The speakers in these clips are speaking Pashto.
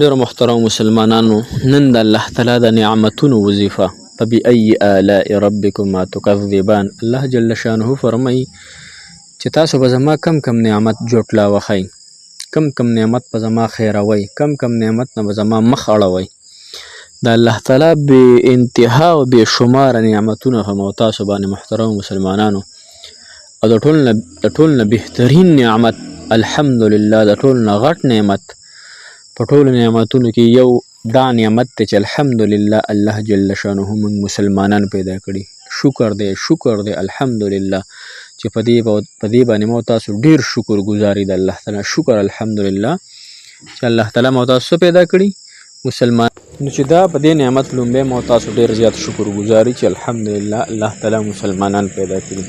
ډیرو محترم مسلمانانو، نن د الله تعالی د نعمتونو وظیفه فبأي آلاء ربکما تکذبان. الله جل شانه فرمایي چې تاسو به زما کم کم نعمت جوړلا وخی، کم کم نعمت په زما خیروي، کم کم نعمت نه به زما مخ اړوي. د الله تعالی بې انتها او بې شماره نعمتونه هم تاسو باندې محترم مسلمانانو، او د ټول نه بهترین نعمت الحمدلله، د ټول نه غټ نعمت په ټولو نعمتونو کې یو دا نعمت دی چې الحمدلله الله جل شانه موږ مسلمانان پیدا کړي. شکر دی الحمدلله چې په دې باندې مو تاسو ډیر شکر گزاري د الله تعالی. شکر الحمدلله چې الله تعالی مو تاسو پیدا کړي مسلمان. نو چې دا په دې نعمت لومبه مو تاسو ډیر زیات شکر گزاري چې الحمدلله الله تعالی مسلمانان پیدا کړي،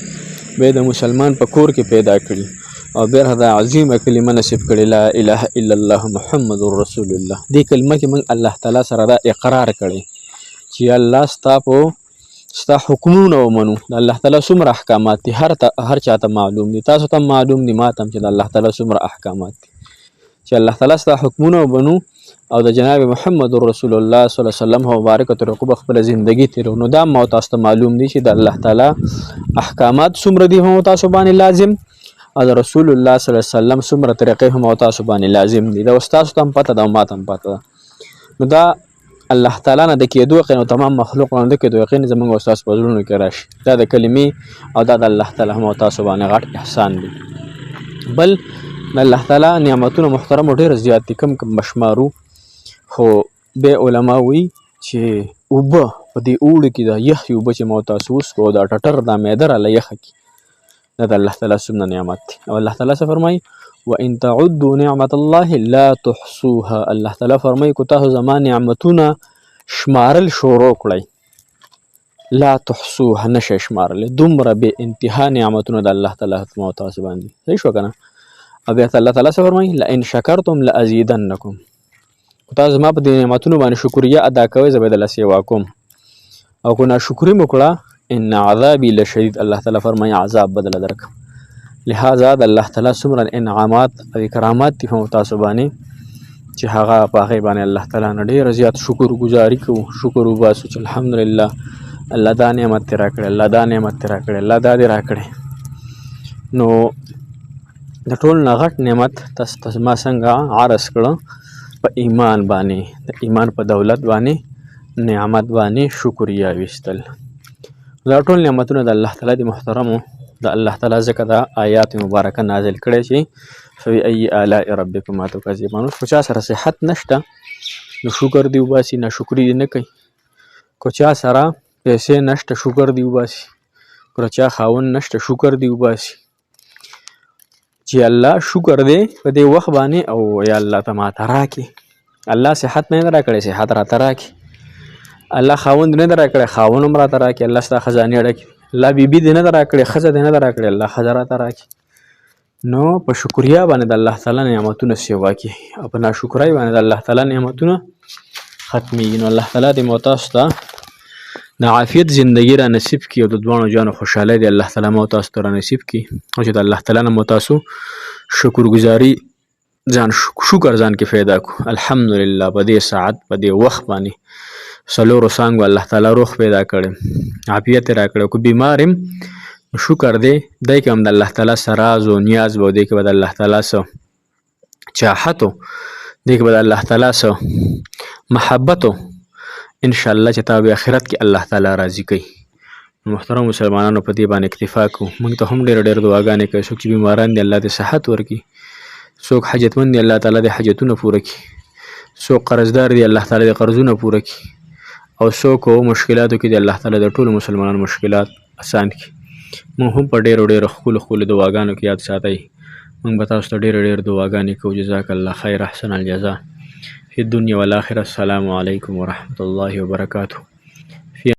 به د مسلمان په کور کې پیدا کړي، او بیا دا عظیمه کلمه نصیب کړي لا اله الا الله محمد رسول الله. دې کلمه کې موږ الله تعالی سره دا اقرار کړي چې الله ستا حکمونه ومنو. د الله تعالی څومره احکامات دي هر چاته معلوم دي، تاسو ته معلوم دي، ما ته هم چې د الله تعالی څومره احکامات دي، چې الله تعالی ستا حکمونه ومنو او د جناب محمد رسول الله صلی الله علیه وسلم مبارک طریقو به خپل ژوندګي تیرو. نو دا مو تاسو ته معلوم دي چې د الله تعالی احکامات څومره دي هم تاسو باندې لازم، او د رسول الله صلی الله علیه وسلم څومره طریقې هم تاسو باندې لازم دي. دا تاسو ته هم پته ده او ما ته هم پته ده. نو دا الله تعالی نه د کېدو یقین او تمام مخلوق نه د کېدو یقین زموږ او ستاسو په زړونو کې راشي. دا د کلمې او دا د الله تعالی هم تاسو باندې غټ احسان دی. بل د الله تعالی نعمتونه محترم ډېر زیات دي، کم بشمارو، خو به علما وایي چې اوبه په دې اوړي کې د یخې اوبه چې مو تاسو وڅښو، دا ټټر دا معده راله یخه کي، دا د الله تعالی څومره نعمت دی. او الله تعالی څه فرمایي؟ وان تعدوا نعمت الله لا تحصوها. الله تعالی فرمایي که تاسو زما نعمتونه شمارل شروع کړئ، لا تحصوها، نشئ شمارلی. دومره بې انتها نعمتونه د الله تعالی مو تاسو باندې. صحیح شو که نه؟ او بیا الله تعالی څه فرمایي؟ لئن شکرتم لازیدنکم. که تاسو زما په دې نعمتونو باندې شکریه ادا کوئ، زه به درله سیوا کوم. او که ناشکري مو کړه ان عذابي لشدید، الله تعالی فرمایي عذاب بدله درکم. لہذا د الله تعالی څومره انعامات او کرامات دي په تاسو باندې چې هغه په هغې باندې الله تعالی نه ډېره زیات شکر ګزاري کوو، شکر وباسو چې الحمدلله الله دا نعمت دې راکړی، الله دا نعمت دې راکړی، الله دا دې راکړی. نو د ټول نه غټ نعمت تاسو ما څنګه عرض کړه په ایمان باندې، د ایمان په دولت باندې، نعمت باندې شکریه ویستل. دا ټول نعمتونه د الله تعالی د محترمو د الله تعالی ځکه دا آیات مبارکه نازل کړی چې فبأي آلاء ربکما تکذبان. اوس که چا سره صحت نشته نو شکر دی وباسي، ناشکري دې نه کوي. که چا سره پیسې نشته شکر دی وباسي، که چا خاوند نشته شکر دی وباسي چې الله شکر دی په دې وخت باندې، او یا الله ته ماته راکړي. الله صحت نه راکړی، صحت راته راکړي. الله خاوند نه راکړی، خاوند هم راته راکړي. الله ستا خزانې ډکې. الله بیبي دې نه راکړې، ښځه دې نه راکړې، الله ښځه راته راکړي. نو په شکریا باندې د الله تعالی نعمتونه سیوا کړي، او په ناشکرۍ باندې د الله تعالی نعمتونه ختمیږي. نو الله تعالی دې مو تاسو ته د عافیت زندګي را نصیب کړي، او د دواړو جانو خوشحالۍ دې الله تعالی مو تاسو ته را نصیب کړي، او چې د الله تعالی نه مو تاسو شکر گزاري شکر ځان کې پیدا کړو. الحمدلله په دې ساعت په دې وخت باندې څلورو څانګو الله تعالی روح پیدا کړی، عافیت را کړی. که بیمار یم شکر دی، دی کې هم د الله تعالی سره راز و نیاز به، دی کې به د الله تعالی څه چاحت و، دی کې به د الله تعالی څه محبت و، انشاءالله چې تا به آخرت کې الله تعالی راضي کوي. محترم مسلمانانو په دې باندې اکتفا کوو. موږ ته هم ډېرې دعاګانې کوي. څوک چې بیماران دي الله دې صحت ورکړي، څوک حاجتمند دي الله تعالی دې حاجتونه پوره کړي، څوک قرضدار دي الله تعالی دې قرضونه پوره کړي، او څوک مشکلاتو کې دي الله تعالی د ټولو مسلمانانو مشکلات آسان کړي. موږ هم په ډېرو ښکلو دعاګانو کې یاد ساتئ. موږ به تاسو ته ډېرې دعاګانې کوو. جزاک الله خیر، احسن الجزا فی الدنیا والآخرة. السلام علیکم ورحمة الله وبرکاته.